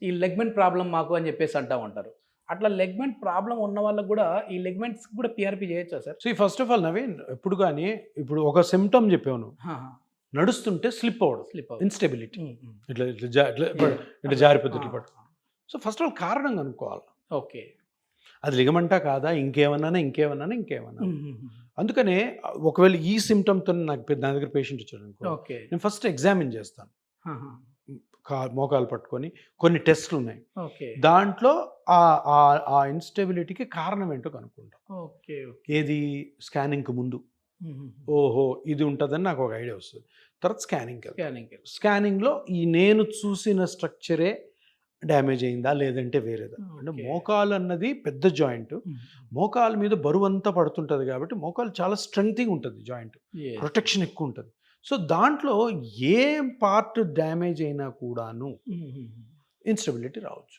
ఈ ligament problem మాకు అని చెప్పేసి అంటా ఉంటారు. అట్లా లెగ్మెంట్ ప్రాబ్లమ్ ఉన్న వాళ్ళకి కూడా ఈ లెగ్మెంట్స్ కూడా పిఆర్పి చేయొచ్చా sir? First of all Naveen, ఎప్పుడు కానీ ఇప్పుడు ఒక సిమ్టమ్ చెప్పావు నువ్వు, నడుస్తుంటే స్లిప్ అవ్వడం, స్లిప్ ఇన్స్టెబిలిటీ, ఇట్లా ఇట్లా ఇట్లా జారిపోతుంది, ఇట్లా పట్టు. సో ఫస్ట్ ఆఫ్ ఆల్ కారణం కనుక్కోవాలి. ఓకే. అది లిగమెంటా కాదా, ఇంకేమన్నా. అందుకనే ఒకవేళ ఈ సిమ్టమ్తో నా దగ్గర పేషెంట్ వచ్చాడు అనుకో, ఓకే, నేను ఫస్ట్ ఎగ్జామిన్ చేస్తాను. మోకాలు పట్టుకొని కొన్ని టెస్ట్లు ఉన్నాయి, ఓకే, దాంట్లో ఆ ఇన్స్టెబిలిటీకి కారణం ఏంటో కనుక్కుంటాం. ఓకే, ఏది స్కానింగ్కి ముందు, ఓహో ఇది ఉంటుందని నాకు ఒక ఐడియా వస్తుంది. తర్వాత స్కానింగ్లో ఈ నేను చూసిన స్ట్రక్చరే డ్యామేజ్ అయిందా లేదంటే వేరేదా. అంటే మోకాలు అన్నది పెద్ద జాయింట్, మోకాల మీద బరువు అంతా పడుతుంటుంది కాబట్టి మోకాలు చాలా స్ట్రెంగ్త్గా ఉంటుంది, జాయింట్ ప్రొటెక్షన్ ఎక్కువ ఉంటుంది. సో దాంట్లో ఏ పార్ట్ డ్యామేజ్ అయినా కూడాను ఇన్స్టెబిలిటీ రావచ్చు.